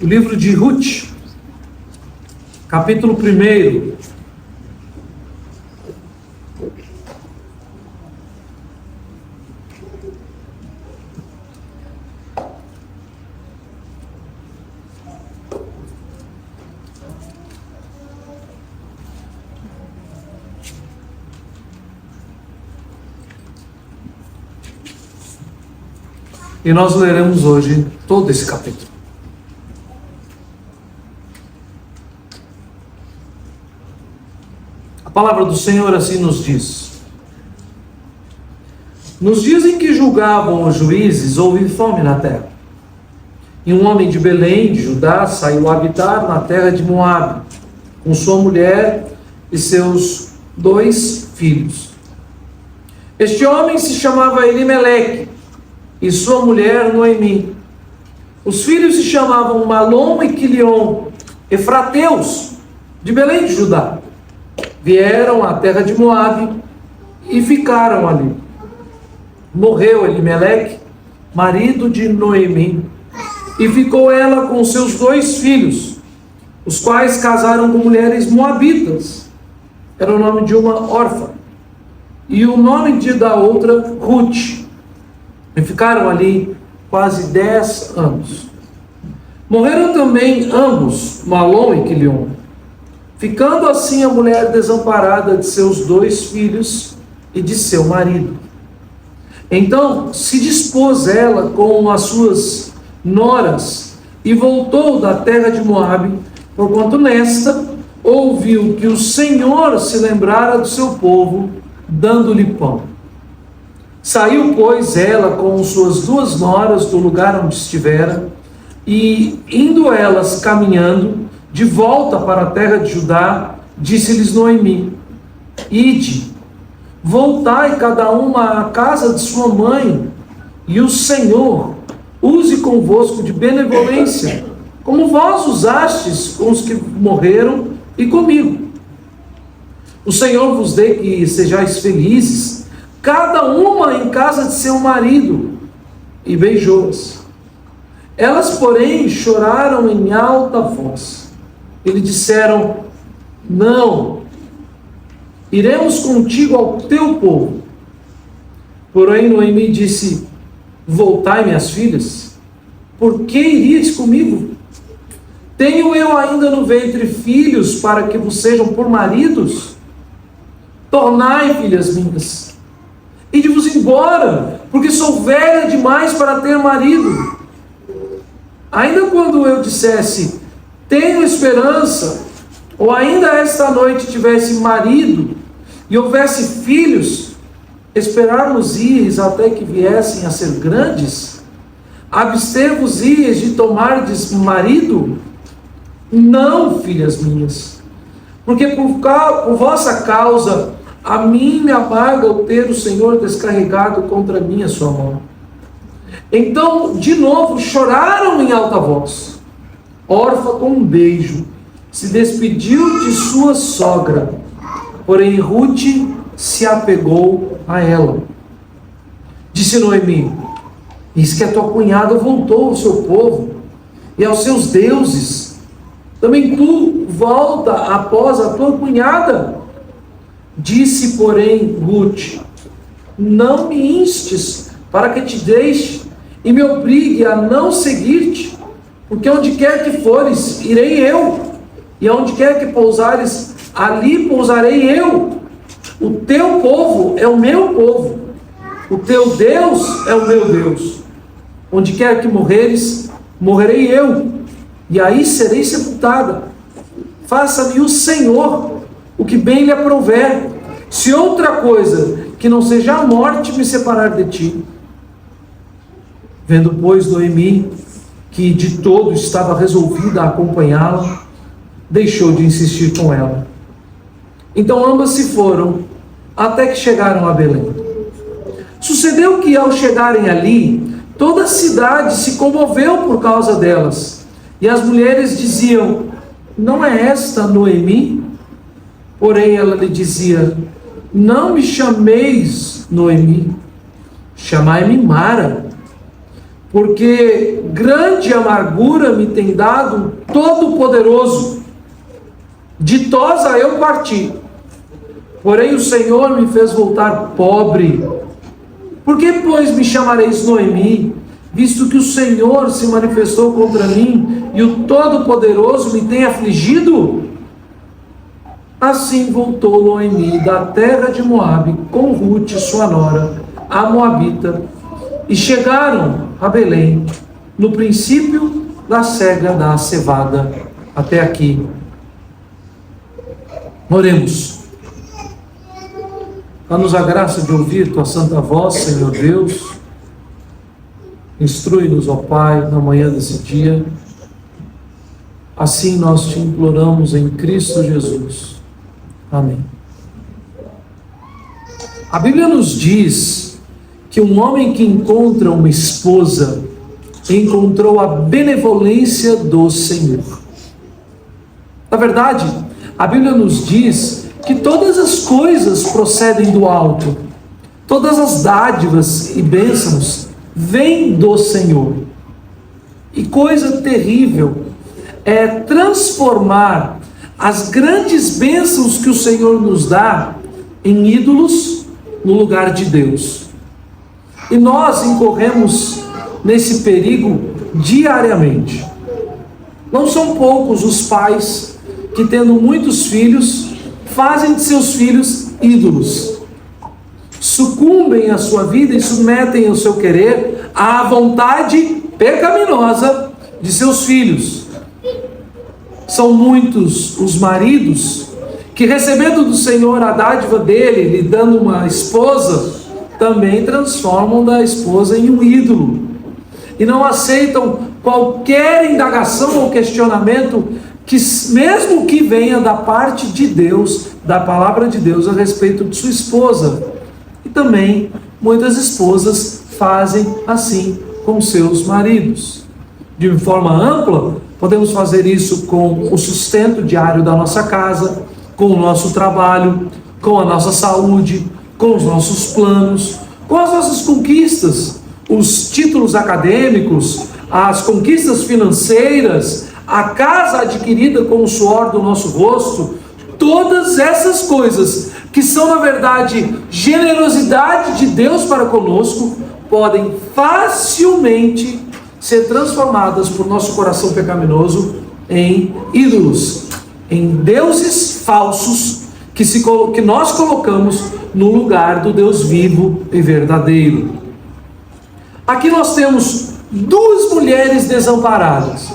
O livro de Ruth, capítulo 1. E nós leremos hoje todo esse capítulo. A palavra do Senhor assim nos diz: nos dias em que julgavam os juízes, houve fome na terra. E um homem de Belém, de Judá, saiu habitar na terra de Moabe, com sua mulher e seus 2 filhos. Este homem se chamava Elimeleque, e sua mulher Noemi. Os filhos se chamavam Malom e Quilion, efrateus, de Belém de Judá. Vieram à terra de Moabe e ficaram ali. Morreu Elimeleque, marido de Noemi, e ficou ela com seus 2 filhos, os quais casaram com mulheres moabitas. Era o nome de uma órfã, e o nome da outra Ruth. E ficaram ali quase 10 anos. Morreram também ambos, Malom e Quilion, ficando assim a mulher desamparada de seus 2 filhos e de seu marido. Então se dispôs ela com as suas noras e voltou da terra de Moabe, porquanto nesta ouviu que o Senhor se lembrara do seu povo, dando-lhe pão. Saiu, pois, ela com suas 2 noras do lugar onde estivera, e, indo elas caminhando, de volta para a terra de Judá, disse-lhes Noemi: ide, voltai cada uma à casa de sua mãe, e o Senhor use convosco de benevolência, como vós usastes com os que morreram e comigo. O Senhor vos dê que sejais felizes, cada uma em casa de seu marido. E beijou-as. Elas, porém, choraram em alta voz. E lhe disseram: não, iremos contigo ao teu povo. Porém Noemi disse: voltai, minhas filhas, por que irias comigo? Tenho eu ainda no ventre filhos para que vos sejam por maridos? Tornai, filhas minhas, ide-vos embora, porque sou velha demais para ter marido. Ainda quando eu dissesse: tenho esperança, ou ainda esta noite tivesse marido, e houvesse filhos, esperar-nos-ias até que viessem a ser grandes? Abster-vos-ias de tomardes marido? Não, filhas minhas, porque por vossa causa a mim me amarga o ter o Senhor descarregado contra mim a sua mão. Então, de novo, choraram em alta voz. Órfã, com um beijo, se despediu de sua sogra, porém Ruth se apegou a ela. Disse Noemi: eis que a tua cunhada voltou ao seu povo e aos seus deuses. Também tu volta após a tua cunhada. Disse, porém, Ruth: não me instes para que te deixe e me obrigue a não seguir-te, porque onde quer que fores, irei eu, e onde quer que pousares, ali pousarei eu. O teu povo é o meu povo, o teu Deus é o meu Deus. Onde quer que morreres, morrerei eu, e aí serei sepultada. Faça-me o Senhor o que bem lhe aprouver, se outra coisa que não seja a morte me separar de ti. Vendo, pois, Noemi que de todo estava resolvida a acompanhá-la, deixou de insistir com ela. Então ambas se foram, até que chegaram a Belém. Sucedeu que, ao chegarem ali, toda a cidade se comoveu por causa delas, e as mulheres diziam: não é esta Noemi? Porém ela lhe dizia: não me chameis Noemi, chamai-me Mara, porque grande amargura me tem dado Todo-Poderoso. Ditosa eu parti, porém o Senhor me fez voltar pobre. Por que, pois, me chamareis Noemi, visto que o Senhor se manifestou contra mim e o Todo-Poderoso me tem afligido? Assim voltou Noemi da terra de Moabe com Rute, sua nora, a Moabita, e chegaram a Belém, no princípio da cega da cevada. Até aqui. Oremos. Dá-nos a graça de ouvir tua santa voz, Senhor Deus. Instrui-nos, ó Pai, na manhã desse dia. Assim nós te imploramos em Cristo Jesus. Amém. A Bíblia nos diz que um homem que encontra uma esposa encontrou a benevolência do Senhor. Na verdade, a Bíblia nos diz que todas as coisas procedem do alto, todas as dádivas e bênçãos vêm do Senhor. E coisa terrível é transformar as grandes bênçãos que o Senhor nos dá em ídolos no lugar de Deus. E nós incorremos nesse perigo diariamente. Não são poucos os pais que, tendo muitos filhos, fazem de seus filhos ídolos. Sucumbem à sua vida e submetem o seu querer à vontade pecaminosa de seus filhos. São muitos os maridos que, recebendo do Senhor a dádiva dele, lhe dando uma esposa, também transformam da esposa em um ídolo. E não aceitam qualquer indagação ou questionamento, que mesmo que venha da parte de Deus, da palavra de Deus a respeito de sua esposa. E também muitas esposas fazem assim com seus maridos. De forma ampla, podemos fazer isso com o sustento diário da nossa casa, com o nosso trabalho, com a nossa saúde, com os nossos planos, com as nossas conquistas, os títulos acadêmicos, as conquistas financeiras, a casa adquirida com o suor do nosso rosto. Todas essas coisas, que são na verdade generosidade de Deus para conosco, podem facilmente ser transformadas por nosso coração pecaminoso em ídolos, em deuses falsos que nós colocamos no lugar do Deus vivo e verdadeiro. Aqui nós temos duas mulheres desamparadas.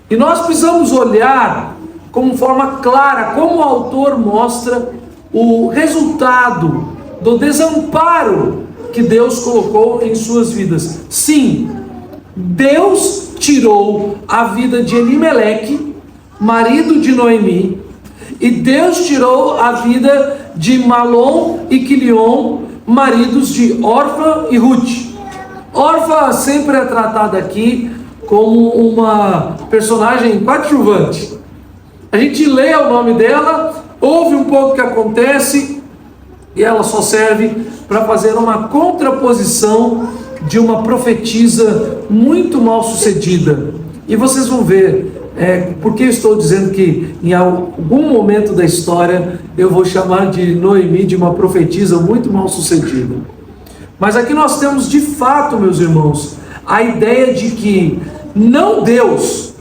E nós precisamos olhar com forma clara como o autor mostra o resultado do desamparo que Deus colocou em suas vidas. Sim, Deus tirou a vida de Elimeleque, marido de Noemi, e Deus tirou a vida de Malom e Quilion, maridos de Orfa e Ruth. Orfa sempre é tratada aqui como uma personagem coadjuvante. A gente lê o nome dela, ouve um pouco o que acontece, e ela só serve para fazer uma contraposição de uma profetisa muito mal sucedida. E vocês vão ver porque eu estou dizendo que em algum momento da história eu vou chamar de Noemi de uma profetisa muito mal sucedida. Mas aqui nós temos de fato, meus irmãos, a ideia de que não Deus,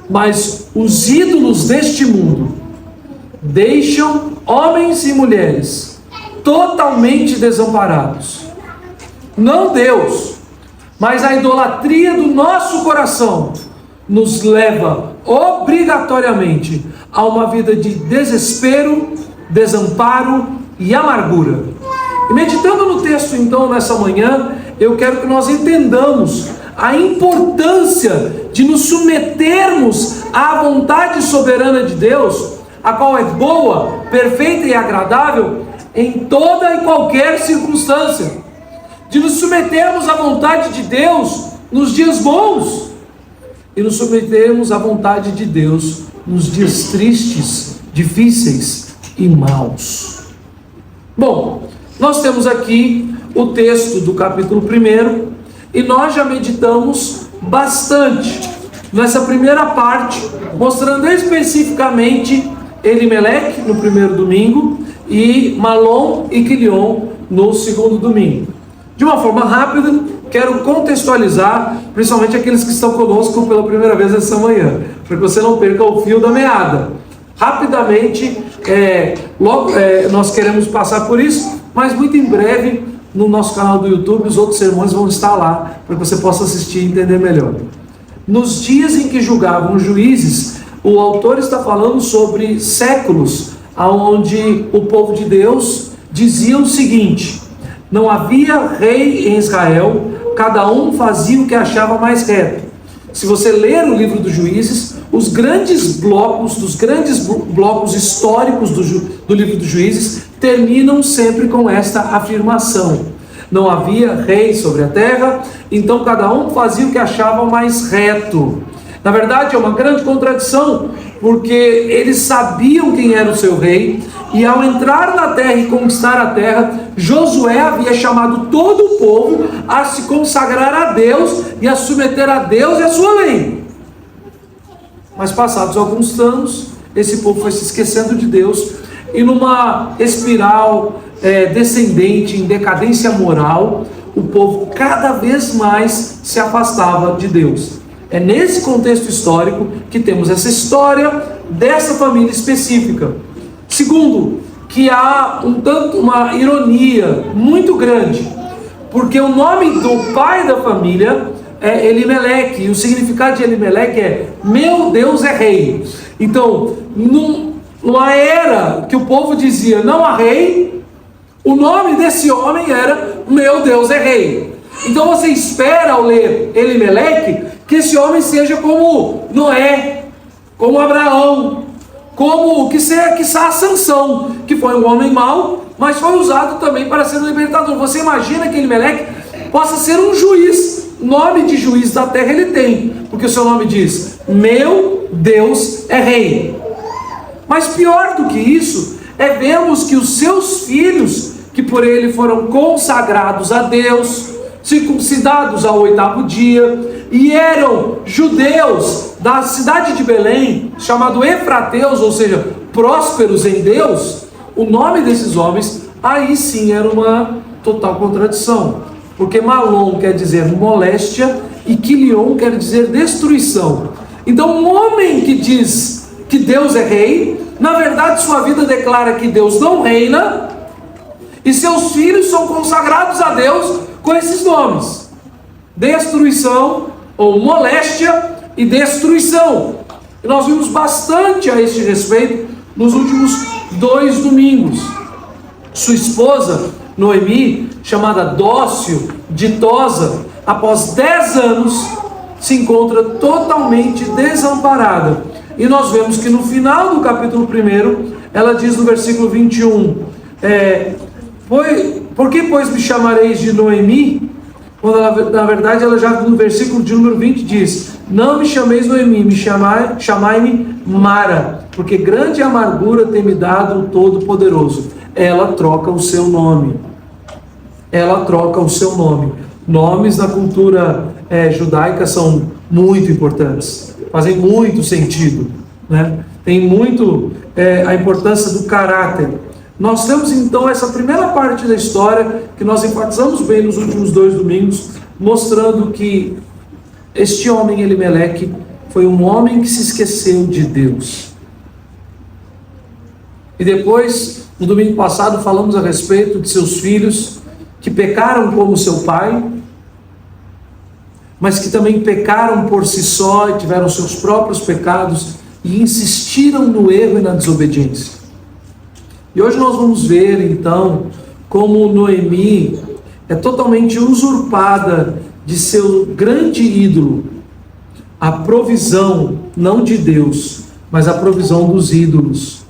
mas os ídolos deste mundo deixam homens e mulheres totalmente desamparados. Não Deus, mas a idolatria do nosso coração nos leva obrigatoriamente a uma vida de desespero, desamparo e amargura. E meditando no texto então nessa manhã, eu quero que nós entendamos a importância de nos submetermos à vontade soberana de Deus, a qual é boa, perfeita e agradável em toda e qualquer circunstância. De nos submetermos à vontade de Deus nos dias bons e nos submetermos à vontade de Deus nos dias tristes, difíceis e maus. Bom, nós temos aqui o texto do capítulo 1, e nós já meditamos bastante nessa primeira parte, mostrando especificamente Elimeleque no primeiro domingo e Malom e Quilion no segundo domingo. De uma forma rápida, quero contextualizar, principalmente aqueles que estão conosco pela primeira vez essa manhã, para que você não perca o fio da meada. Rapidamente, nós queremos passar por isso, mas muito em breve, no nosso canal do YouTube, os outros sermões vão estar lá, para que você possa assistir e entender melhor. Nos dias em que julgavam os juízes, o autor está falando sobre séculos, onde o povo de Deus dizia o seguinte: não havia rei em Israel, cada um fazia o que achava mais reto. Se você ler o livro dos Juízes, os grandes blocos históricos do livro dos Juízes terminam sempre com esta afirmação: não havia rei sobre a terra, então cada um fazia o que achava mais reto. Na verdade, é uma grande contradição, porque eles sabiam quem era o seu rei, e ao entrar na terra e conquistar a terra, Josué havia chamado todo o povo a se consagrar a Deus e a submeter a Deus e a sua lei. Mas passados alguns anos, esse povo foi se esquecendo de Deus, e numa espiral descendente, em decadência moral, o povo cada vez mais se afastava de Deus. É nesse contexto histórico que temos essa história dessa família específica. Segundo, que há uma ironia muito grande, porque o nome do pai da família é Elimeleque, e o significado de Elimeleque é meu Deus é rei. Então, numa era que o povo dizia não há rei, o nome desse homem era meu Deus é rei. Então você espera ao ler Elimeleque que esse homem seja como Noé, como Abraão, como quiçá Sansão, que foi um homem mau, mas foi usado também para ser um libertador. Você imagina que Elimeleque possa ser um juiz. Nome de juiz da terra ele tem, porque o seu nome diz, meu Deus é rei. Mas pior do que isso, é vermos que os seus filhos, que por ele foram consagrados a Deus, circuncidados ao 8º dia, e eram judeus da cidade de Belém, chamado Efrateus, ou seja, prósperos em Deus, o nome desses homens, aí sim era uma total contradição, porque Malom quer dizer moléstia e Quilion quer dizer destruição. Então um homem que diz que Deus é rei, na verdade sua vida declara que Deus não reina, e seus filhos são consagrados a Deus com esses nomes: destruição, ou moléstia e destruição. E nós vimos bastante a este respeito nos últimos 2 domingos. Sua esposa, Noemi, chamada dócil, ditosa, após 10 anos, se encontra totalmente desamparada. E nós vemos que no final do capítulo 1, ela diz no versículo 21, por que, pois, me chamareis de Noemi? Quando ela, na verdade, ela já no versículo de número 20 diz, não me chameis Noemi, chamai-me Mara, porque grande amargura tem me dado o Todo-Poderoso. Ela troca o seu nome. Ela troca o seu nome. Nomes na cultura judaica são muito importantes, fazem muito sentido, né? Tem muito a importância do caráter. Nós temos então essa primeira parte da história que nós enfatizamos bem nos últimos 2 domingos, mostrando que este homem Elimeleque foi um homem que se esqueceu de Deus. E depois, no domingo passado, falamos a respeito de seus filhos que pecaram como seu pai, mas que também pecaram por si só e tiveram seus próprios pecados e insistiram no erro e na desobediência. E hoje nós vamos ver, então, como Noemi é totalmente usurpada de seu grande ídolo, a provisão, não de Deus, mas a provisão dos ídolos.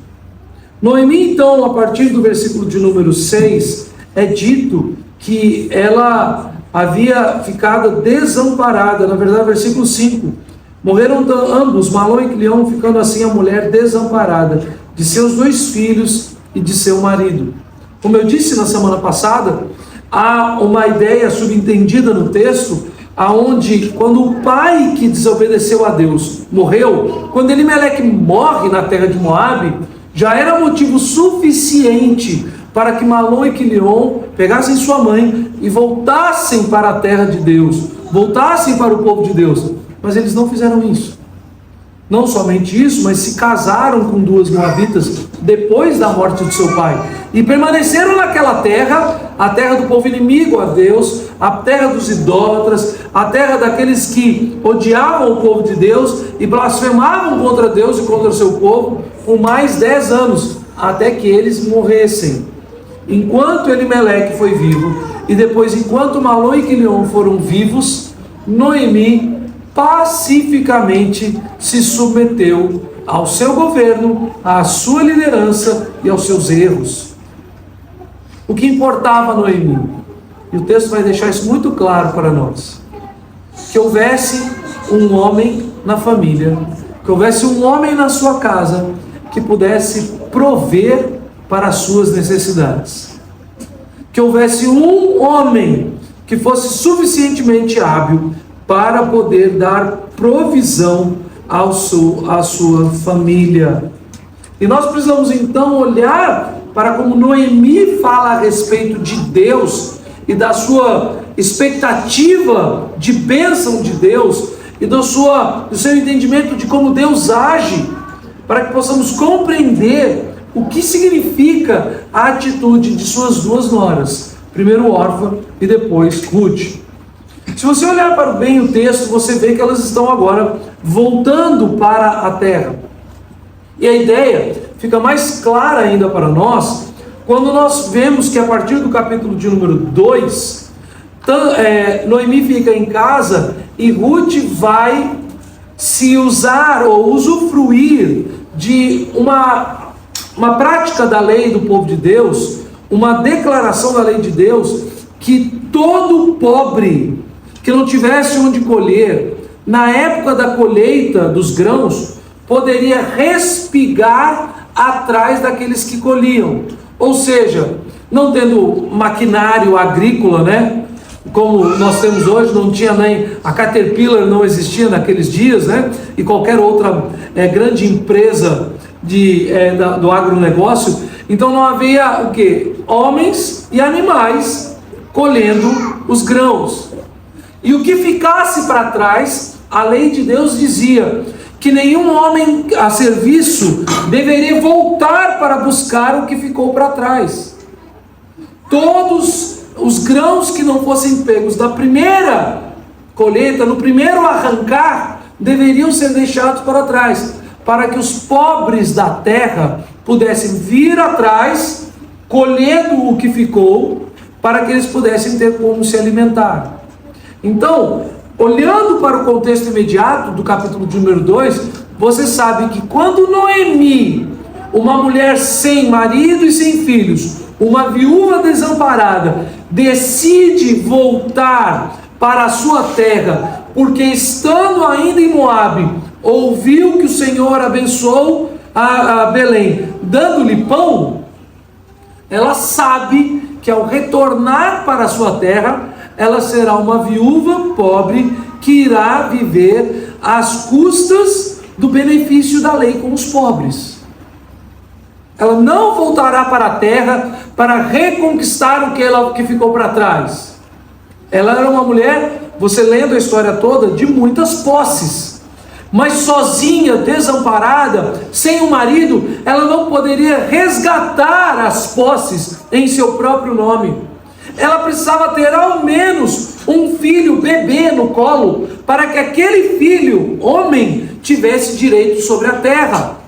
Noemi, então, a partir do versículo de número 6, é dito que ela havia ficado desamparada. Na verdade, versículo 5, morreram ambos, Malom e Quilion, ficando assim a mulher desamparada de seus 2 filhos e de seu marido. Como eu disse na semana passada, há uma ideia subentendida no texto, aonde quando o pai que desobedeceu a Deus morreu, quando Elimeleque morre na terra de Moabe, já era motivo suficiente para que Malom e Quilion pegassem sua mãe e voltassem para a terra de Deus, voltassem para o povo de Deus. Mas eles não fizeram isso. Não somente isso, mas se casaram com duas moabitas depois da morte de seu pai. E permaneceram naquela terra, a terra do povo inimigo a Deus, a terra dos idólatras, a terra daqueles que odiavam o povo de Deus e blasfemavam contra Deus e contra o seu povo, por mais 10 anos, até que eles morressem. Enquanto Elimeleque foi vivo, e depois enquanto Malom e Quilion foram vivos, Noemi pacificamente se submeteu ao seu governo, à sua liderança e aos seus erros. O que importava a Noemi, e o texto vai deixar isso muito claro para nós, que houvesse um homem na família, que houvesse um homem na sua casa, que pudesse prover para as suas necessidades. Que houvesse um homem que fosse suficientemente hábil para poder dar provisão à sua família. E nós precisamos então olhar para como Noemi fala a respeito de Deus e da sua expectativa de bênção de Deus e do seu entendimento de como Deus age, para que possamos compreender o que significa a atitude de suas duas noras, primeiro Orfa e depois Ruth. Se você olhar para bem o texto, você vê que elas estão agora voltando para a terra. E a ideia fica mais clara ainda para nós, quando nós vemos que a partir do capítulo de número 2, Noemi fica em casa e Ruth vai se usar ou usufruir de uma prática da lei do povo de Deus, uma declaração da lei de Deus, que todo pobre que não tivesse onde colher, na época da colheita dos grãos, poderia respigar atrás daqueles que colhiam. Ou seja, não tendo maquinário agrícola, né? Como nós temos hoje, não tinha nem a Caterpillar, não existia naqueles dias, né? E qualquer outra grande empresa do agronegócio. Então não havia o quê? Homens e animais colhendo os grãos. E o que ficasse para trás, a lei de Deus dizia que nenhum homem a serviço deveria voltar para buscar o que ficou para trás. Todos os grãos que não fossem pegos da primeira colheita, no primeiro arrancar, deveriam ser deixados para trás, para que os pobres da terra pudessem vir atrás, colhendo o que ficou, para que eles pudessem ter como se alimentar. Então, olhando para o contexto imediato do capítulo de número 2, você sabe que quando Noemi, uma mulher sem marido e sem filhos, uma viúva desamparada, decide voltar para a sua terra, porque estando ainda em Moabe, ouviu que o Senhor abençoou a Belém, dando-lhe pão, ela sabe que ao retornar para a sua terra, ela será uma viúva pobre que irá viver às custas do benefício da lei com os pobres. Ela não voltará para a terra para reconquistar o que ficou para trás. Ela era uma mulher, você lendo a história toda, de muitas posses. Mas sozinha, desamparada, sem um marido, ela não poderia resgatar as posses em seu próprio nome. Ela precisava ter ao menos um filho, bebê no colo, para que aquele filho, homem, tivesse direito sobre a terra.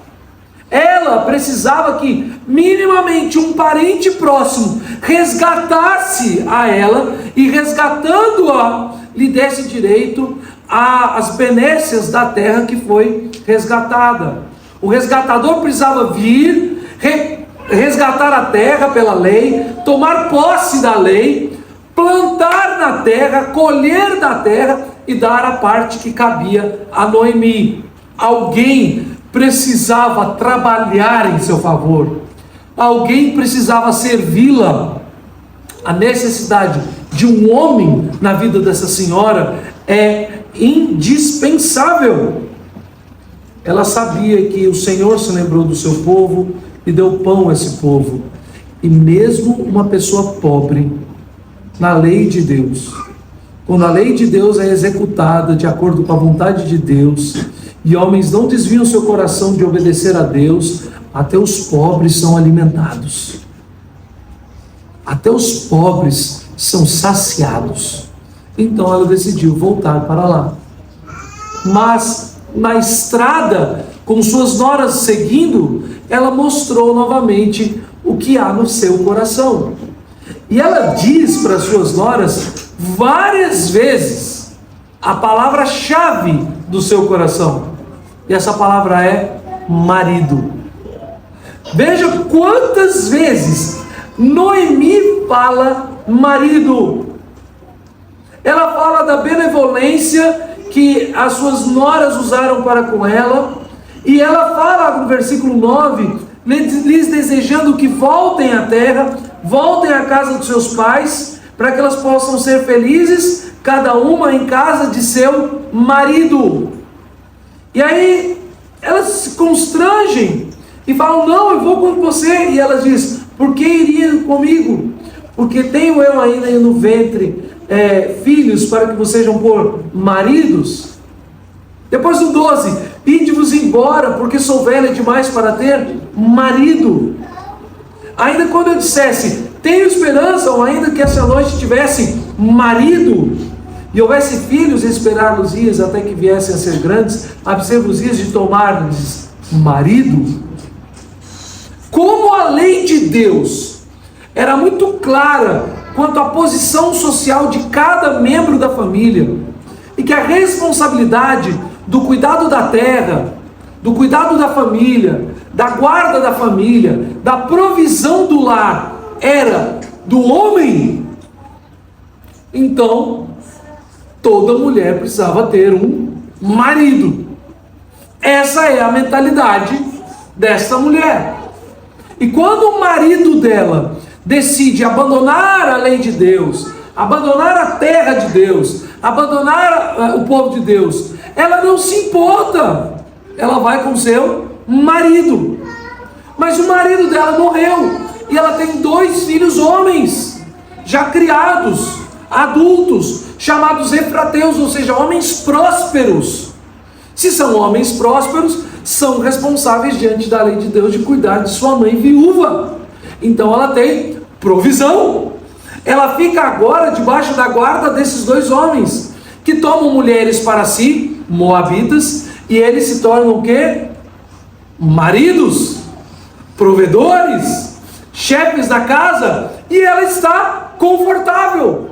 Ela precisava que minimamente um parente próximo resgatasse a ela e, resgatando-a, lhe desse direito às benécias da terra que foi resgatada. O resgatador precisava vir, resgatar a terra pela lei, tomar posse da lei, plantar na terra, colher da terra e dar a parte que cabia a Noemi. Alguém precisava trabalhar em seu favor, alguém precisava servi-la. A necessidade de um homem na vida dessa senhora é indispensável. Ela sabia que o Senhor se lembrou do seu povo e deu pão a esse povo. E mesmo uma pessoa pobre, na lei de Deus, quando a lei de Deus é executada de acordo com a vontade de Deus, e homens não desviam seu coração de obedecer a Deus, até os pobres são alimentados. Até os pobres são saciados. Então ela decidiu voltar para lá. Mas na estrada, com suas noras seguindo, ela mostrou novamente o que há no seu coração. E ela diz para suas noras várias vezes a palavra-chave do seu coração. E essa palavra é marido. Veja quantas vezes Noemi fala marido. Ela fala da benevolência que as suas noras usaram para com ela, e ela fala no versículo 9, lhes desejando que voltem à terra, voltem à casa dos seus pais, para que elas possam ser felizes, cada uma em casa de seu marido. E aí elas se constrangem e falam: não, eu vou com você. E ela diz: por que iria comigo? Porque tenho eu ainda no ventre filhos para que vocês sejam por maridos. Depois do 12: ide-vos embora, porque sou velha demais para ter marido. Ainda quando eu dissesse: tenho esperança, ou ainda que essa noite tivesse marido, e houvesse filhos, esperar-los-ias até que viessem a ser grandes, abster-vos-ias de tomar-lhes marido. Como a lei de Deus era muito clara quanto à posição social de cada membro da família, e que a responsabilidade do cuidado da terra, do cuidado da família, da guarda da família, da provisão do lar, era do homem, então toda mulher precisava ter um marido. Essa é a mentalidade desta mulher. E quando o marido dela decide abandonar a lei de Deus, abandonar a terra de Deus, abandonar o povo de Deus, ela não se importa. Ela vai com seu marido. Mas o marido dela morreu, e ela tem 2 filhos homens, já criados, adultos, chamados efrateus, ou seja, homens prósperos. Se são homens prósperos, são responsáveis diante da lei de Deus de cuidar de sua mãe viúva. Então ela tem provisão. Ela fica agora debaixo da guarda desses 2 homens, que tomam mulheres para si, moabitas, e eles se tornam o quê? Maridos, provedores, chefes da casa, e ela está confortável.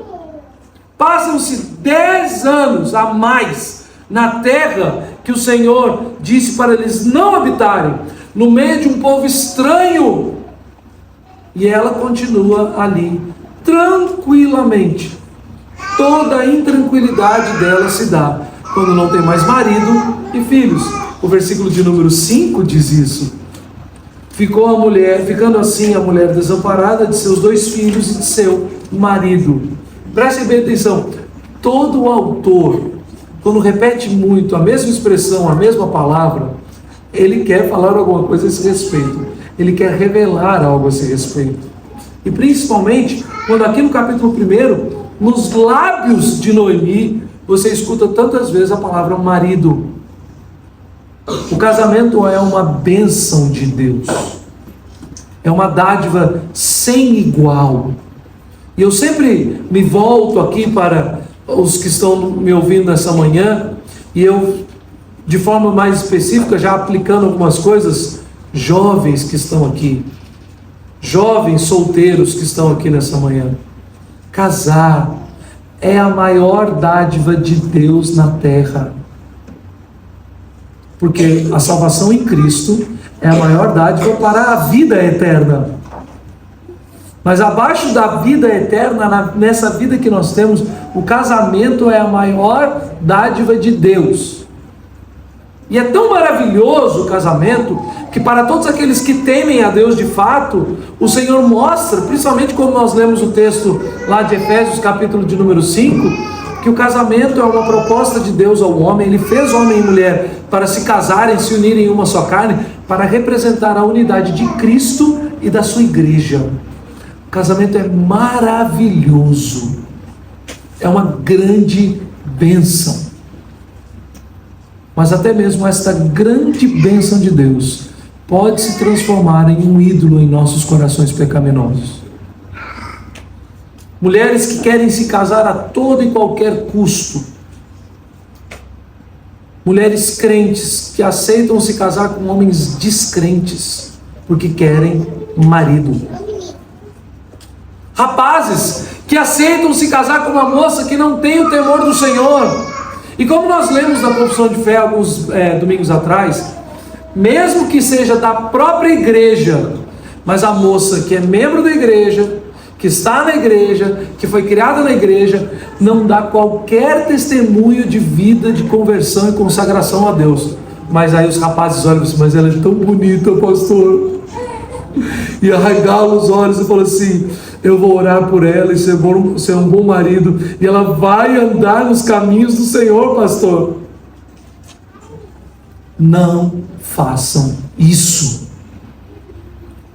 Passam-se 10 anos a mais na terra que o Senhor disse para eles não habitarem, no meio de um povo estranho, e ela continua ali, tranquilamente. Toda a intranquilidade dela se dá quando não tem mais marido e filhos. O versículo de número 5 diz isso. Ficando assim a mulher desamparada de seus 2 filhos e de seu marido. Prestem bem atenção, todo o autor, quando repete muito a mesma expressão, a mesma palavra, ele quer falar alguma coisa a esse respeito, ele quer revelar algo a esse respeito. E principalmente, quando aqui no capítulo 1, nos lábios de Noemi, você escuta tantas vezes a palavra marido. O casamento é uma bênção de Deus, é uma dádiva sem igual. E eu sempre me volto aqui para os que estão me ouvindo nessa manhã, e eu, de forma mais específica, já aplicando algumas coisas, jovens que estão aqui, jovens solteiros que estão aqui nessa manhã. Casar é a maior dádiva de Deus na terra, porque a salvação em Cristo é a maior dádiva para a vida eterna. Mas abaixo da vida eterna, nessa vida que nós temos, o casamento é a maior dádiva de Deus. E é tão maravilhoso o casamento, que para todos aqueles que temem a Deus de fato, o Senhor mostra, principalmente quando nós lemos o texto lá de Efésios, capítulo de número 5, que o casamento é uma proposta de Deus ao homem. Ele fez homem e mulher para se casarem, se unirem em uma só carne, para representar a unidade de Cristo e da sua igreja. O casamento é maravilhoso, é uma grande bênção. Mas até mesmo esta grande bênção de Deus pode se transformar em um ídolo em nossos corações pecaminosos. Mulheres que querem se casar a todo e qualquer custo. Mulheres crentes que aceitam se casar com homens descrentes, porque querem marido. Rapazes que aceitam se casar com uma moça que não tem o temor do Senhor. E como nós lemos na Confissão de Fé alguns domingos atrás, mesmo que seja da própria igreja, mas a moça que é membro da igreja, que está na igreja, que foi criada na igreja, não dá qualquer testemunho de vida, de conversão e consagração a Deus. Mas aí os rapazes olham assim: mas ela é tão bonita, pastor. E arregala os olhos e fala assim: eu vou orar por ela e ser um bom marido, e ela vai andar nos caminhos do Senhor, pastor. Não façam isso.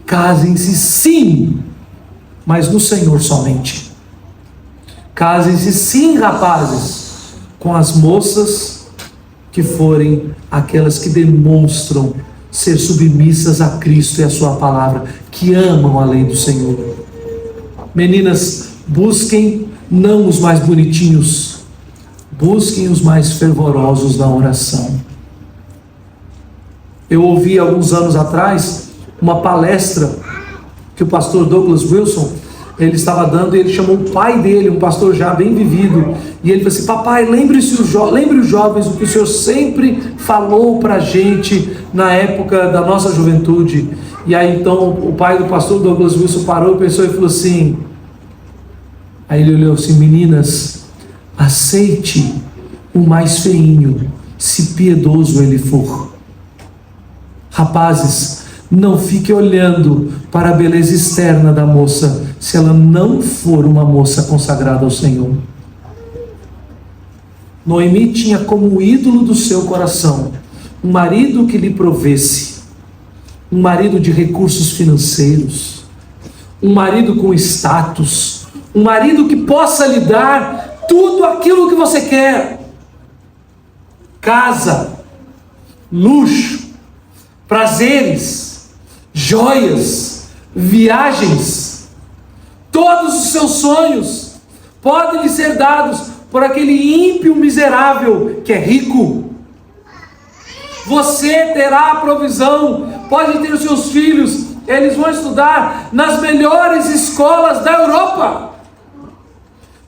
Casem-se sim, mas no Senhor somente. Casem-se sim, rapazes, com as moças que forem aquelas que demonstram ser submissas a Cristo e a sua palavra, que amam a lei do Senhor. Meninas, busquem não os mais bonitinhos, busquem os mais fervorosos na oração. Eu ouvi alguns anos atrás uma palestra que o pastor Douglas Wilson, ele estava dando, e ele chamou o pai dele, um pastor já bem vivido, e ele falou assim: papai, lembre os jovens o que o Senhor sempre falou para a gente na época da nossa juventude. E aí então o pai do pastor Douglas Wilson parou, pensou e falou assim, aí ele olhou assim: meninas, aceite o mais feinho, se piedoso ele for. Rapazes, não fique olhando para a beleza externa da moça, se ela não for uma moça consagrada ao Senhor. Noemi tinha como ídolo do seu coração um marido que lhe provesse, um marido de recursos financeiros, um marido com status, um marido que possa lhe dar tudo aquilo que você quer: casa, luxo, prazeres, joias, viagens. Todos os seus sonhos podem lhe ser dados por aquele ímpio miserável que é rico. Você terá a provisão, pode ter os seus filhos, eles vão estudar nas melhores escolas da Europa.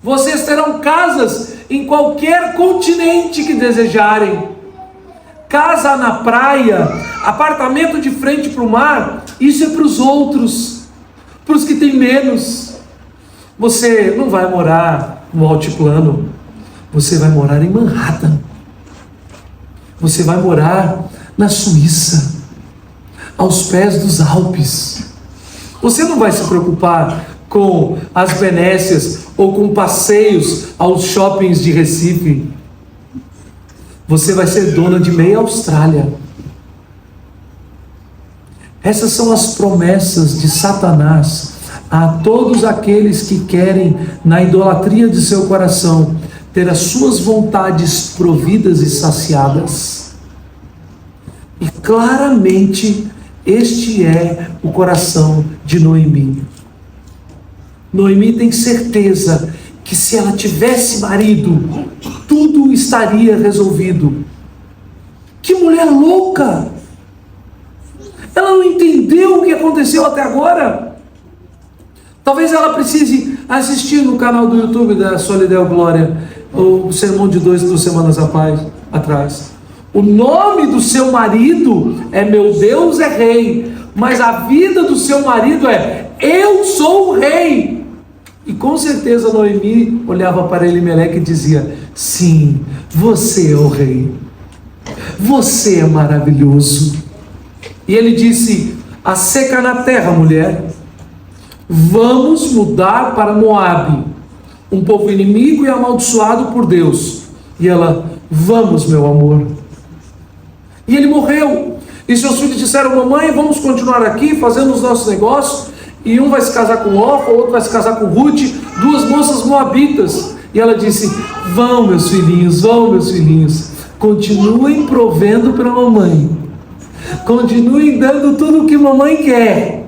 Vocês terão casas em qualquer continente que desejarem. Casa na praia, apartamento de frente para o mar, isso é para os outros, para os que têm menos. Você não vai morar no altiplano, você vai morar em Manhattan, você vai morar na Suíça, aos pés dos Alpes. Você não vai se preocupar com as benécias ou com passeios aos shoppings de Recife. Você vai ser dona de meia Austrália. Essas são as promessas de Satanás a todos aqueles que querem, na idolatria de seu coração, ter as suas vontades providas e saciadas. E claramente este é o coração de Noemi. Noemi tem certeza que se ela tivesse marido, tudo estaria resolvido. Que mulher louca! Ela não entendeu o que aconteceu até agora. Talvez ela precise assistir no canal do YouTube da Solidel Glória o sermão de 2 semanas atrás. O nome do seu marido é Meu Deus é Rei, mas a vida do seu marido é Eu sou o Rei. E com certeza Noemi olhava para Elimeleque e dizia: sim, você é o rei. você é maravilhoso. E ele disse: a seca na terra, mulher, vamos mudar para Moabe, um povo inimigo e amaldiçoado por Deus. E ela: vamos, meu amor. E ele morreu. E seus filhos disseram: mamãe, vamos continuar aqui fazendo os nossos negócios. E um vai se casar com Orfa, o outro vai se casar com Ruth, duas moças moabitas. E ela disse: vão, meus filhinhos, continuem provendo para a mamãe, continuem dando tudo o que mamãe quer.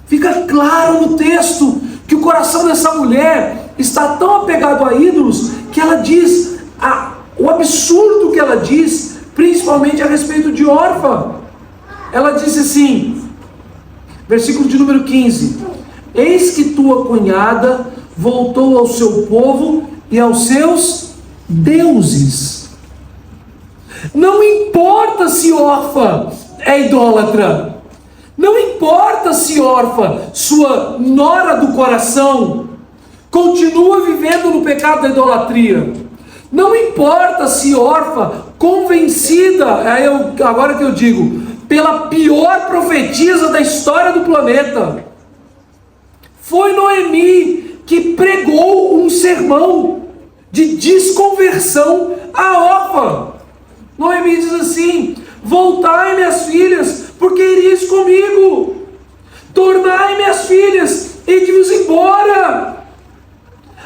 Fica claro no texto que o coração dessa mulher está tão apegado a ídolos que ela diz o absurdo que ela diz, principalmente a respeito de Orfa. Ela disse assim, versículo de número 15: eis que tua cunhada voltou ao seu povo e aos seus deuses. Não importa se Orfa é idólatra, não importa se Orfa, sua nora do coração, continua vivendo no pecado da idolatria. Não importa se Orfa, convencida, agora que eu digo, pela pior profetisa da história do planeta, foi Noemi que pregou um sermão de desconversão a Orfa. Noemi diz assim: voltai, minhas filhas, porque iris comigo. Tornai, minhas filhas, e de-vos embora.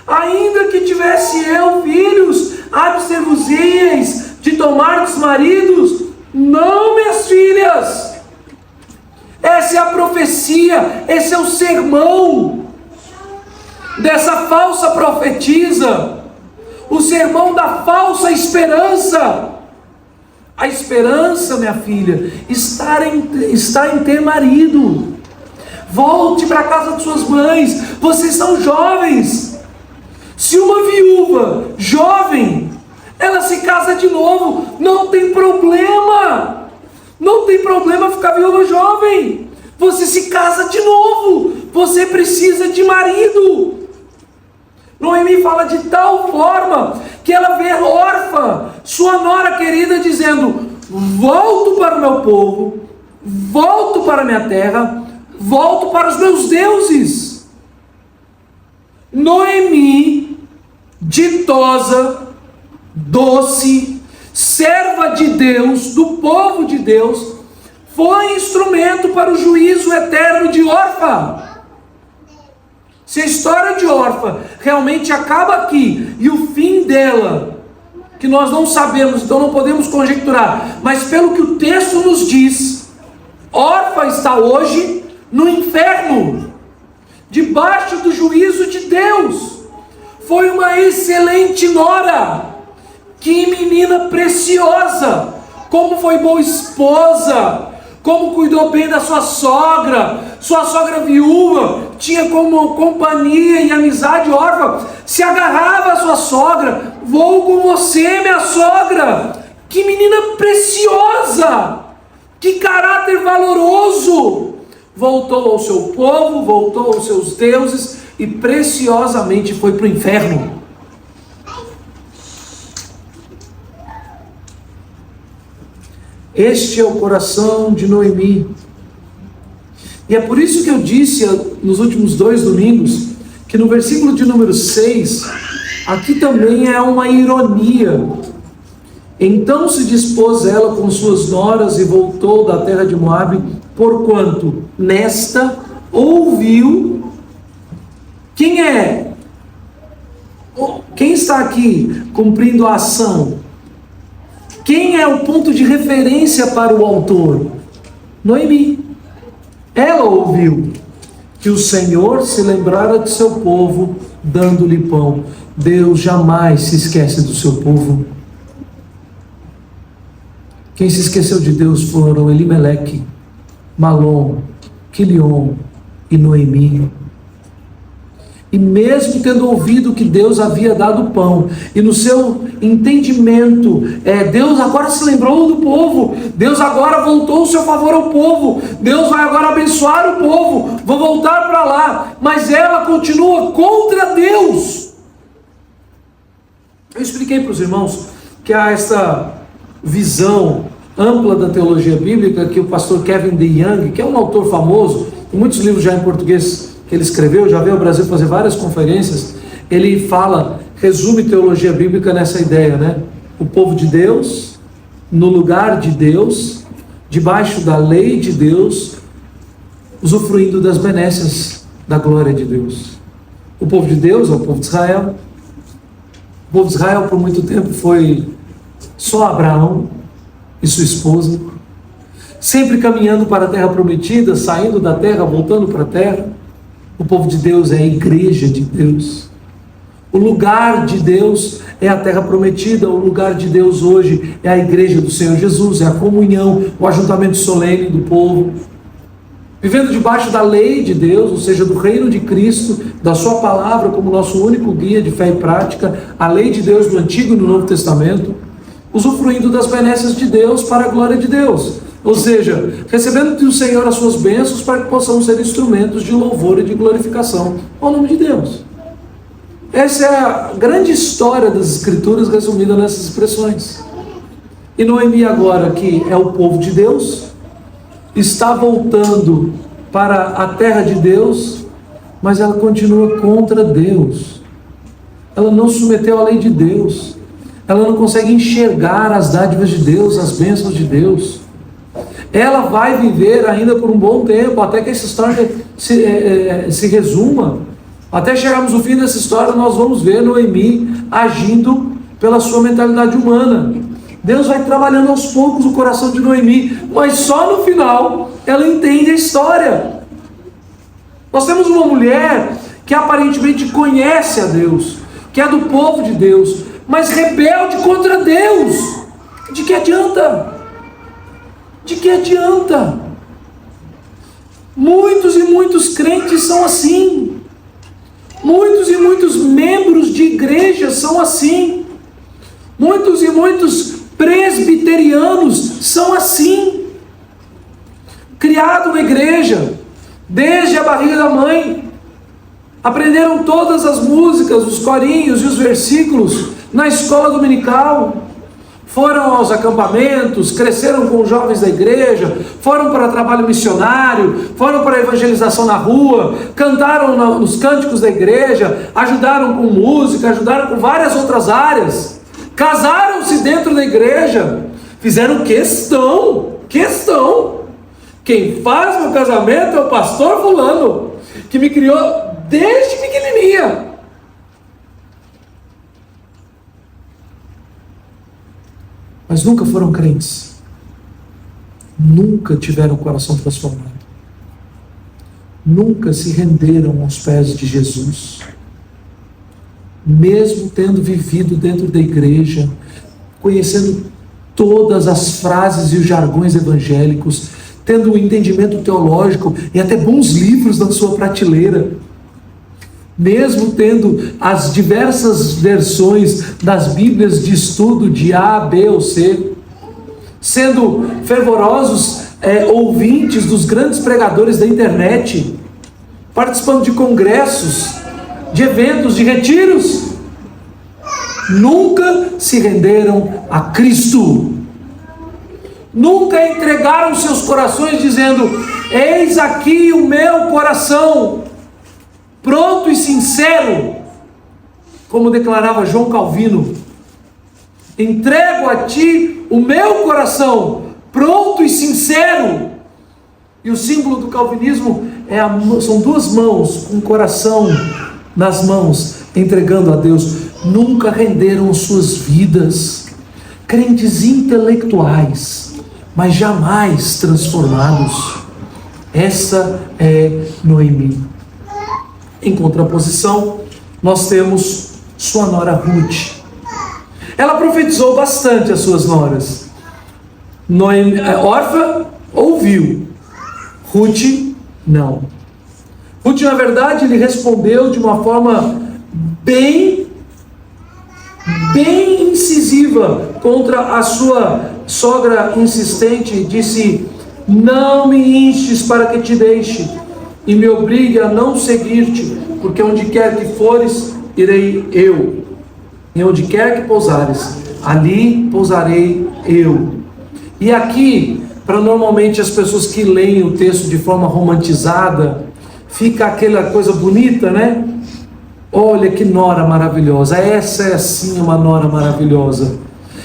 Ainda que tivesse eu filhos, abster-vos-eis de tomar dos maridos. Não, minhas filhas. Essa é a profecia, esse é o sermão dessa falsa profetisa, o sermão da falsa esperança. A esperança, minha filha, está em ter marido. Volte para a casa de suas mães. Vocês são jovens. Se uma viúva jovem, ela se casa de novo, não tem problema. Não tem problema ficar viúva jovem. Você se casa de novo. Você precisa de marido. Noemi fala de tal forma que ela vê Orfa, sua nora querida, dizendo: volto para o meu povo, volto para a minha terra, volto para os meus deuses. Noemi, ditosa, doce, serva de Deus, do povo de Deus, foi instrumento para o juízo eterno de Orfa. Se a história de Orfa realmente acaba aqui, e o fim dela, que nós não sabemos, então não podemos conjecturar, mas pelo que o texto nos diz, Orfa está hoje no inferno, debaixo do juízo de Deus. Foi uma excelente nora, que menina preciosa, como foi boa esposa, como cuidou bem da sua sogra viúva, tinha como companhia e amizade Orfa, se agarrava à sua sogra: vou com você, minha sogra. Que menina preciosa, que caráter valoroso. Voltou ao seu povo, voltou aos seus deuses e preciosamente foi para o inferno. Este é o coração de Noemi. E é por isso que eu disse nos últimos 2 domingos, que no versículo de número 6, aqui também é uma ironia. Então se dispôs ela com suas noras e voltou da terra de Moabe, porquanto nesta ouviu. Quem é? Quem está aqui cumprindo a ação? Quem é o ponto de referência para o autor? Noemi. Ela ouviu que o Senhor se lembrara de seu povo, dando-lhe pão. Deus jamais se esquece do seu povo. Quem se esqueceu de Deus foram Elimeleque, Malom, Quilion e Noemi. E mesmo tendo ouvido que Deus havia dado pão, e no seu entendimento, Deus agora se lembrou do povo, Deus agora voltou o seu favor ao povo, Deus vai agora abençoar o povo, vou voltar para lá, mas ela continua contra Deus. Eu expliquei para os irmãos que há esta visão ampla da teologia bíblica que o pastor Kevin DeYoung, que é um autor famoso, tem muitos livros já em português que ele escreveu, já veio ao Brasil fazer várias conferências, ele fala, resume teologia bíblica nessa ideia, né? O povo de Deus, no lugar de Deus, debaixo da lei de Deus, usufruindo das benesses da glória de Deus. O povo de Deus é o povo de Israel. O povo de Israel por muito tempo foi só Abraão e sua esposa, sempre caminhando para a terra prometida, saindo da terra, voltando para a terra. O povo de Deus é a igreja de Deus. O lugar de Deus é a terra prometida. O lugar de Deus hoje é a igreja do Senhor Jesus, é a comunhão, o ajuntamento solene do povo. Vivendo debaixo da lei de Deus, ou seja, do reino de Cristo, da sua palavra como nosso único guia de fé e prática, a lei de Deus no Antigo e no Novo Testamento, usufruindo das benesses de Deus para a glória de Deus. Ou seja, recebendo do Senhor as suas bênçãos para que possamos ser instrumentos de louvor e de glorificação ao nome de Deus. Essa é a grande história das Escrituras resumida nessas expressões. E Noemi agora, que é o povo de Deus, está voltando para a terra de Deus, mas ela continua contra Deus. Ela não submeteu à lei de Deus. Ela não consegue enxergar as dádivas de Deus, as bênçãos de Deus. Ela vai viver ainda por um bom tempo, até que essa história se resuma. Até chegarmos no fim dessa história, nós vamos ver Noemi agindo pela sua mentalidade humana. Deus vai trabalhando aos poucos o coração de Noemi, mas só no final ela entende a história. Nós temos uma mulher que aparentemente conhece a Deus, que é do povo de Deus, mas rebelde contra Deus. De que adianta? De que adianta? Muitos e muitos crentes são assim. Muitos e muitos membros de igreja são assim. Muitos e muitos presbiterianos são assim. Criado na igreja, desde a barriga da mãe, aprenderam todas as músicas, os corinhos e os versículos na escola dominical, foram aos acampamentos, cresceram com os jovens da igreja, foram para trabalho missionário, foram para a evangelização na rua, cantaram nos cânticos da igreja, ajudaram com música, ajudaram com várias outras áreas, casaram-se dentro da igreja, fizeram questão. Quem faz meu casamento é o pastor fulano, que me criou desde pequenininha. Mas nunca foram crentes, nunca tiveram o coração transformado, nunca se renderam aos pés de Jesus, mesmo tendo vivido dentro da igreja, conhecendo todas as frases e os jargões evangélicos, tendo um entendimento teológico e até bons livros na sua prateleira, mesmo tendo as diversas versões das Bíblias de estudo de A, B ou C, sendo fervorosos ouvintes dos grandes pregadores da internet, participando de congressos, de eventos, de retiros, nunca se renderam a Cristo, nunca entregaram seus corações dizendo: eis aqui o meu coração, pronto e sincero, como declarava João Calvino, entrego a ti o meu coração, pronto e sincero. E o símbolo do calvinismo são duas mãos, com o coração nas mãos, entregando a Deus. Nunca renderam suas vidas, crentes intelectuais, mas jamais transformados. Essa é Noemi. Em contraposição, nós temos sua nora Ruth. Ela profetizou bastante as suas noras. Orfa ouviu, Ruth não. Ruth, na verdade, lhe respondeu de uma forma bem incisiva contra a sua sogra insistente. Disse: não me instes para que te deixe e me obrigue a não seguir-te, porque onde quer que fores, irei eu, e onde quer que pousares, ali pousarei eu. E aqui, para normalmente as pessoas que leem o texto de forma romantizada, fica aquela coisa bonita, né? Olha que nora maravilhosa, essa é sim uma nora maravilhosa.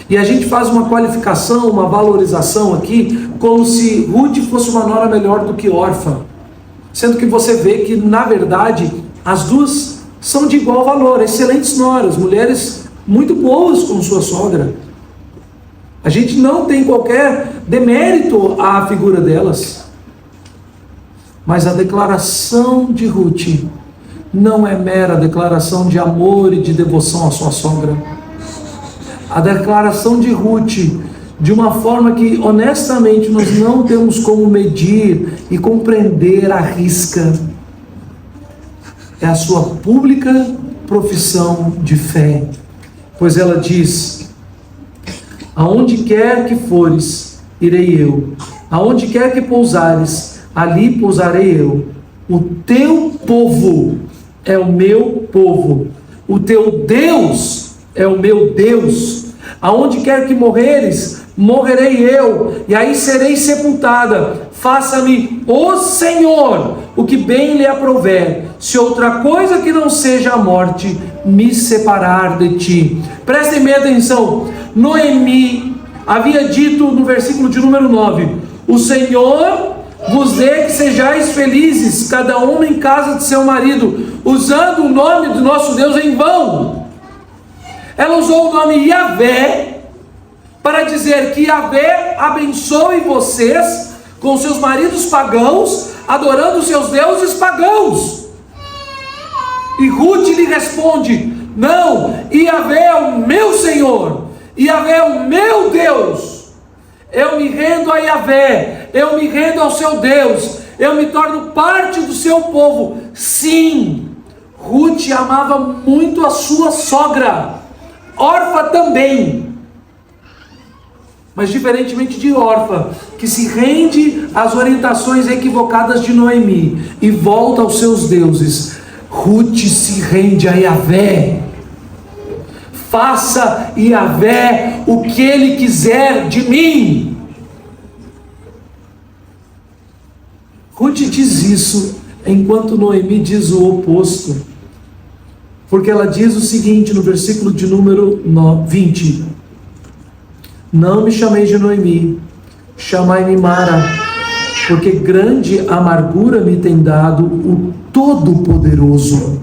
E a gente faz uma qualificação, uma valorização aqui, como se Ruth fosse uma nora melhor do que Orfa. Sendo que você vê que, na verdade, as duas são de igual valor, excelentes noras, mulheres muito boas com sua sogra. A gente não tem qualquer demérito à figura delas. Mas a declaração de Ruth não é mera declaração de amor e de devoção à sua sogra. A declaração de Ruth, de uma forma que honestamente nós não temos como medir e compreender à risca, é a sua pública profissão de fé. Pois ela diz: aonde quer que fores, irei eu. Aonde quer que pousares, ali pousarei eu. O teu povo é o meu povo. O teu Deus é o meu Deus. Aonde quer que morreres, morrerei eu. E aí serei sepultada. Faça-me o Senhor o que bem lhe aprouver, se outra coisa que não seja a morte me separar de ti. Prestem bem atenção. Noemi havia dito no versículo de número 9: o Senhor vos dê que sejais felizes, cada uma em casa de seu marido, usando o nome do nosso Deus em vão. Ela usou o nome Yahvé para dizer que Yahvé abençoe vocês com seus maridos pagãos, adorando seus deuses pagãos. E Ruth lhe responde: não, Yahvé é o meu Senhor, Yahvé é o meu Deus. Eu me rendo a Yahvé, eu me rendo ao seu Deus, eu me torno parte do seu povo. Sim, Ruth amava muito a sua sogra, Orfa também. Mas diferentemente de Orfa, que se rende às orientações equivocadas de Noemi e volta aos seus deuses, Ruth se rende a Yahvé. Faça Yahvé o que ele quiser de mim. Ruth diz isso, enquanto Noemi diz o oposto. Porque ela diz o seguinte no versículo de número 20: não me chameis de Noemi, chamai-me Mara, porque grande amargura me tem dado o Todo-Poderoso.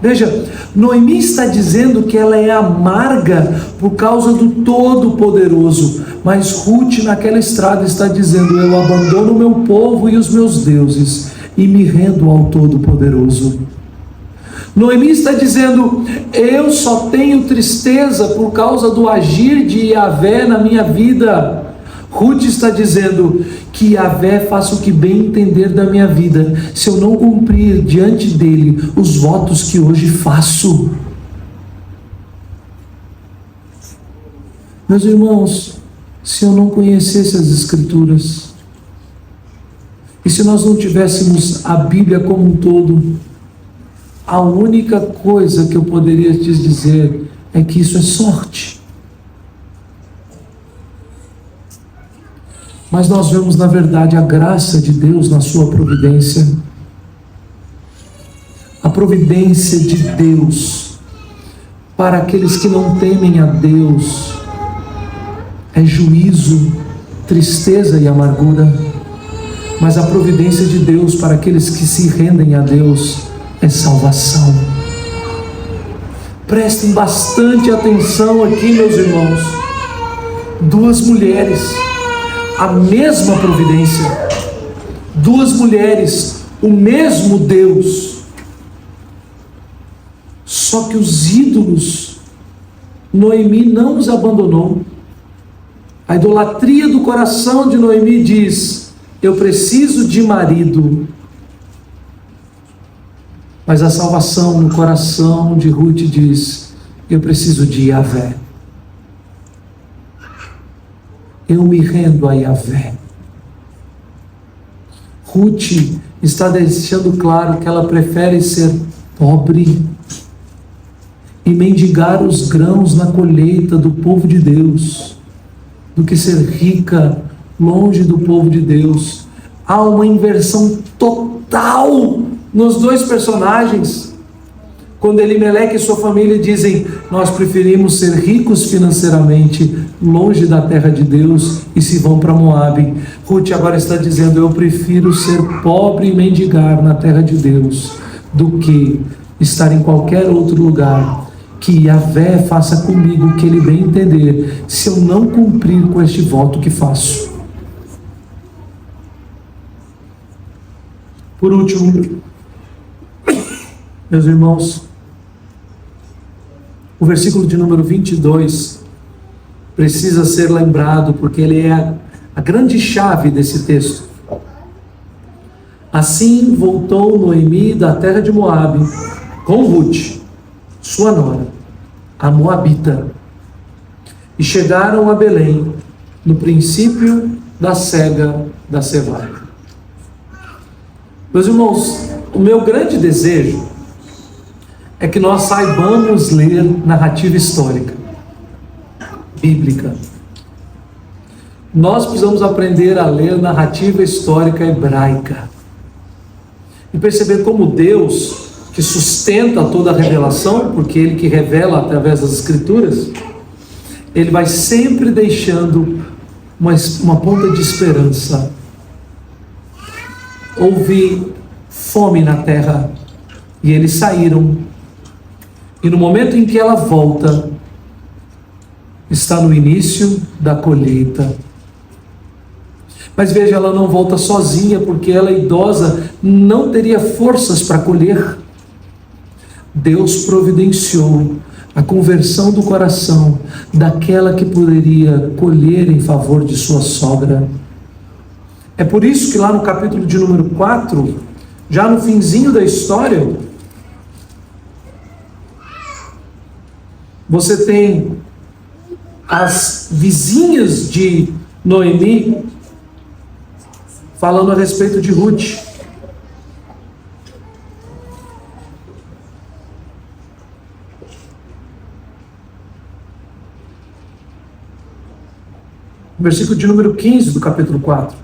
Veja, Noemi está dizendo que ela é amarga por causa do Todo-Poderoso, mas Ruth naquela estrada está dizendo: eu abandono o meu povo e os meus deuses e me rendo ao Todo-Poderoso. Noemi está dizendo: eu só tenho tristeza por causa do agir de Yahvé na minha vida. Ruth está dizendo que Yahvé faça o que bem entender da minha vida, se eu não cumprir diante dele os votos que hoje faço. Meus irmãos, se eu não conhecesse as Escrituras, e se nós não tivéssemos a Bíblia como um todo, a única coisa que eu poderia te dizer é que isso é sorte. Mas nós vemos, na verdade, a graça de Deus na sua providência. A providência de Deus para aqueles que não temem a Deus é juízo, tristeza e amargura. Mas a providência de Deus para aqueles que se rendem a Deus é salvação. Prestem bastante atenção aqui, meus irmãos. Duas mulheres, a mesma providência. Duas mulheres, o mesmo Deus. Só que os ídolos, Noemi não os abandonou. A idolatria do coração de Noemi diz: eu preciso de marido. Mas a salvação no coração de Ruth diz: eu preciso de Yahvé. Eu me rendo a Yahvé. Ruth está deixando claro que ela prefere ser pobre e mendigar os grãos na colheita do povo de Deus, do que ser rica longe do povo de Deus. Há uma inversão total nos dois personagens. Quando Elimeleque e sua família dizem: nós preferimos ser ricos financeiramente longe da terra de Deus, e se vão para Moabe. Ruth agora está dizendo: eu prefiro ser pobre e mendigar na terra de Deus do que estar em qualquer outro lugar. Que Yahvé faça comigo o que ele bem entender, se eu não cumprir com este voto que faço. Por último, meus irmãos, o versículo de número 22 precisa ser lembrado, porque ele é a grande chave desse texto. Assim voltou Noemi da terra de Moabe com Ruth, sua nora, a moabita, e chegaram a Belém no princípio da cega da cevada. Meus irmãos, o meu grande desejo é que nós saibamos ler narrativa histórica, bíblica. Nós precisamos aprender a ler narrativa histórica hebraica e perceber como Deus, que sustenta toda a revelação, porque Ele que revela através das Escrituras, Ele vai sempre deixando uma ponta de esperança. Houve fome na terra e eles saíram, e no momento em que ela volta, está no início da colheita. Mas veja, ela não volta sozinha, porque ela, idosa, não teria forças para colher. Deus providenciou a conversão do coração daquela que poderia colher em favor de sua sogra. É por isso que lá no capítulo de número 4, já no finzinho da história, você tem as vizinhas de Noemi falando a respeito de Ruth. Versículo de número 15 do capítulo 4.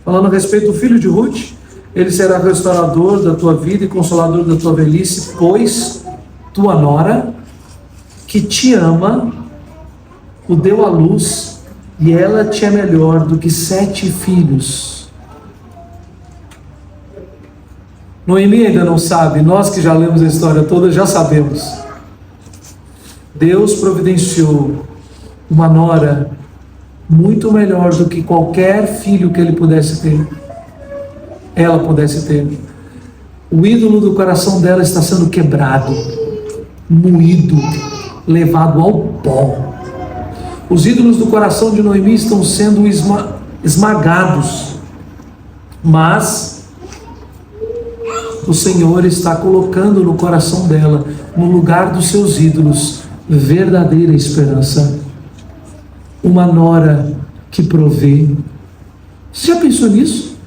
Falando a respeito do filho de Ruth: ele será restaurador da tua vida e consolador da tua velhice, pois tua nora, que te ama, o deu à luz, e ela te é melhor do que 7 filhos. Noemi ainda não sabe, nós que já lemos a história toda já sabemos. Deus providenciou uma nora muito melhor do que qualquer filho que ele pudesse ter, ela pudesse ter. O ídolo do coração dela está sendo quebrado, moído, levado ao pó. Os ídolos do coração de Noemi estão sendo esmagados, mas o Senhor está colocando no coração dela, no lugar dos seus ídolos, verdadeira esperança. Uma nora que provê. Você já pensou nisso?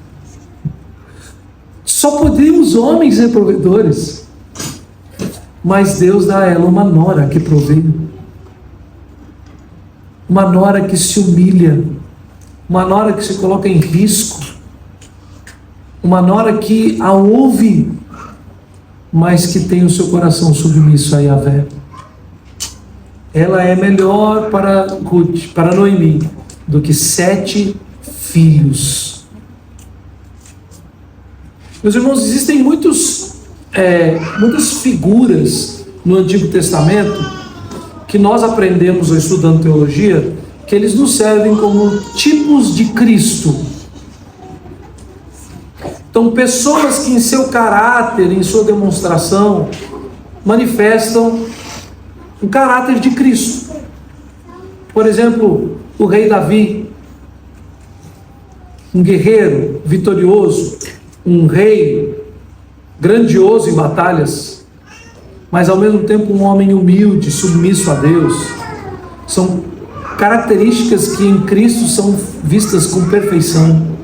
Só podemos homens ser provedores, mas Deus dá a ela uma nora que provê, uma nora que se humilha, uma nora que se coloca em risco, uma nora que a ouve, mas que tem o seu coração submisso a Yahvé. Ela é melhor para Ruth, para Noemi, do que 7 filhos. Meus irmãos, existem muitas figuras no Antigo Testamento que nós aprendemos estudando teologia, que eles nos servem como tipos de Cristo. Então, pessoas que em seu caráter, em sua demonstração, manifestam o caráter de Cristo. Por exemplo, o rei Davi, um guerreiro vitorioso, um rei grandioso em batalhas, mas ao mesmo tempo um homem humilde, submisso a Deus. São características que em Cristo são vistas com perfeição.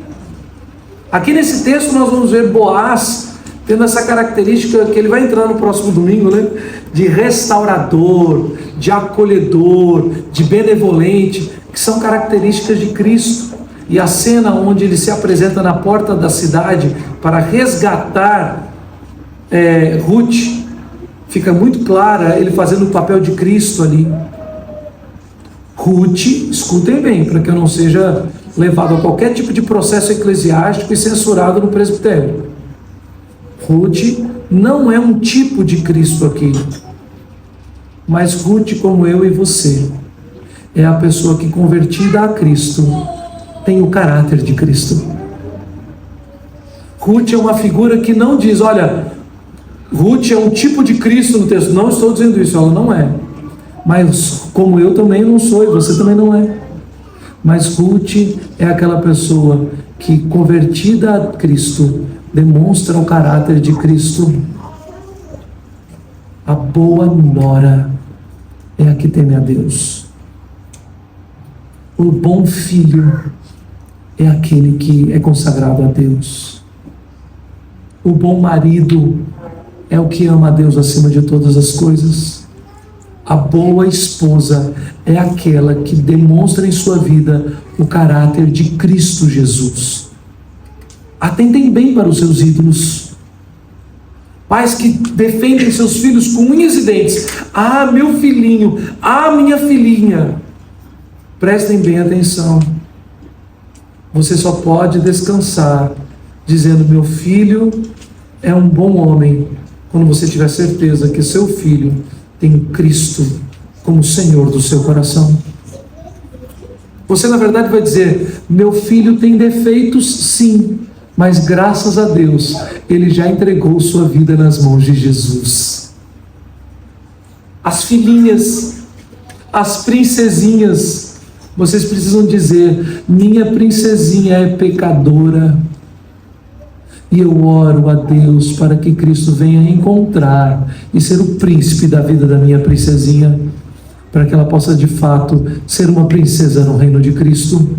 Aqui nesse texto nós vamos ver Boaz tendo essa característica que ele vai entrar no próximo domingo, né? De restaurador, de acolhedor, de benevolente, que são características de Cristo. E a cena onde ele se apresenta na porta da cidade para resgatar Ruth, fica muito clara ele fazendo o papel de Cristo ali. Ruth, escutem bem, para que eu não seja levado a qualquer tipo de processo eclesiástico e censurado no presbitério. Ruth não é um tipo de Cristo aqui, mas Ruth, como eu e você, é a pessoa que, convertida a Cristo, tem o caráter de Cristo. Ruth é uma figura que não diz, olha, Ruth é um tipo de Cristo no texto. Não estou dizendo isso, ela não é. Mas como eu também não sou e você também não é. Mas Ruth é aquela pessoa que, convertida a Cristo, demonstra o caráter de Cristo. A boa nora é a que teme a Deus. O bom filho é aquele que é consagrado a Deus. O bom marido é o que ama a Deus acima de todas as coisas. A boa esposa é aquela que demonstra em sua vida o caráter de Cristo Jesus. Atentem bem para os seus ídolos. Pais que defendem seus filhos com unhas e dentes. Ah, meu filhinho, ah, minha filhinha. Prestem bem atenção. Você só pode descansar dizendo, meu filho é um bom homem, quando você tiver certeza que seu filho tem Cristo como Senhor do seu coração. Você, na verdade, vai dizer, meu filho tem defeitos, sim, mas graças a Deus, ele já entregou sua vida nas mãos de Jesus. As filhinhas, as princesinhas, vocês precisam dizer, minha princesinha é pecadora, e eu oro a Deus para que Cristo venha encontrar e ser o príncipe da vida da minha princesinha, para que ela possa de fato ser uma princesa no reino de Cristo.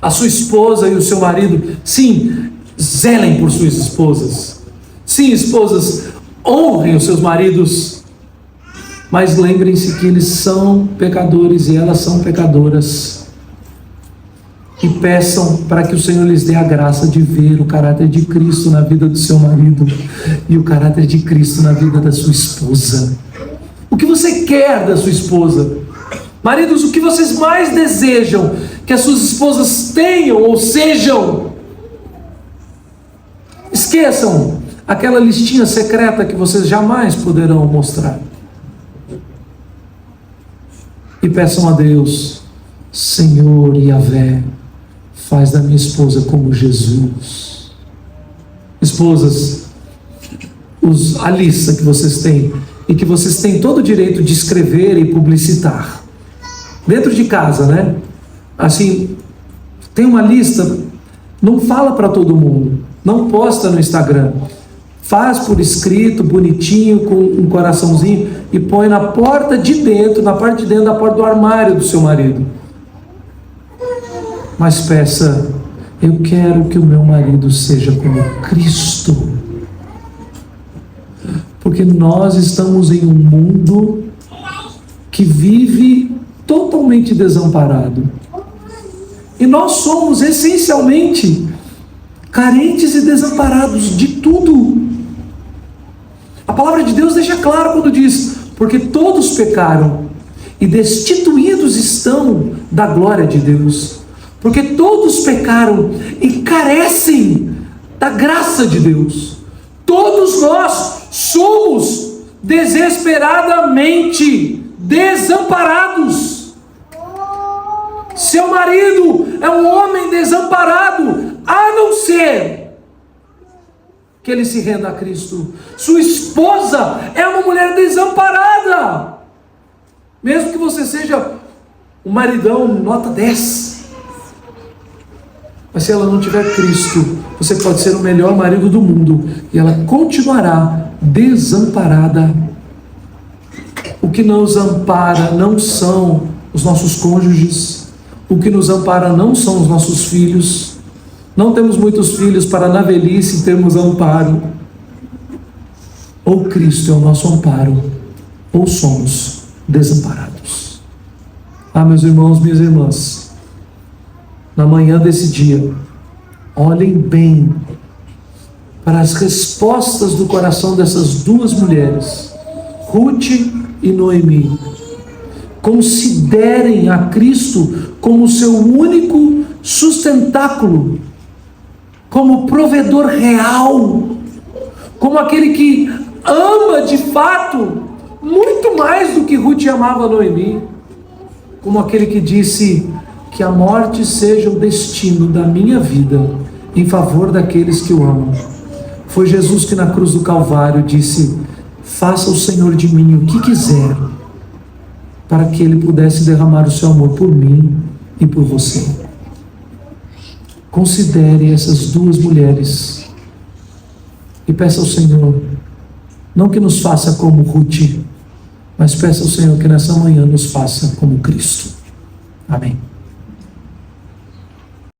A sua esposa e o seu marido, sim, zelem por suas esposas. Sim, esposas, honrem os seus maridos, mas lembrem-se que eles são pecadores e elas são pecadoras. E peçam para que o Senhor lhes dê a graça de ver o caráter de Cristo na vida do seu marido e o caráter de Cristo na vida da sua esposa. O que você quer da sua esposa? Maridos, o que vocês mais desejam que as suas esposas tenham ou sejam? Esqueçam aquela listinha secreta que vocês jamais poderão mostrar. E peçam a Deus, Senhor Yahvé, faz da minha esposa como Jesus. Esposas, a lista que vocês têm, e que vocês têm todo o direito de escrever e publicitar, dentro de casa, né? Assim, tem uma lista, não fala para todo mundo, não posta no Instagram, faz por escrito, bonitinho, com um coraçãozinho, e põe na porta de dentro, na parte de dentro da porta do armário do seu marido. Mas peça, eu quero que o meu marido seja como Cristo. Porque nós estamos em um mundo que vive totalmente desamparado. E nós somos essencialmente carentes e desamparados de tudo. A palavra de Deus deixa claro quando diz, porque todos pecaram e destituídos estão da glória de Deus. Porque todos pecaram e carecem da graça de Deus. Todos nós somos desesperadamente desamparados. Seu marido é um homem desamparado, a não ser que ele se renda a Cristo. Sua esposa é uma mulher desamparada, mesmo que você seja um maridão nota 10. Mas se ela não tiver Cristo, você pode ser o melhor marido do mundo e ela continuará desamparada. O que nos ampara não são os nossos cônjuges, o que nos ampara não são os nossos filhos. Não temos muitos filhos para na velhice termos amparo. ou Cristo é o nosso amparo, ou somos desamparados. Meus irmãos, minhas irmãs, na manhã desse dia, olhem bem para as respostas do coração dessas duas mulheres, Ruth e Noemi. Considerem a Cristo como seu único sustentáculo, como provedor real, como aquele que ama de fato, muito mais do que Ruth amava Noemi, como aquele que disse que a morte seja o destino da minha vida em favor daqueles que o amam. Foi Jesus que na cruz do Calvário disse: faça o Senhor de mim o que quiser, para que Ele pudesse derramar o seu amor por mim e por você. Considere essas duas mulheres e peça ao Senhor, não que nos faça como Ruth, mas peça ao Senhor que nessa manhã nos faça como Cristo. Amém.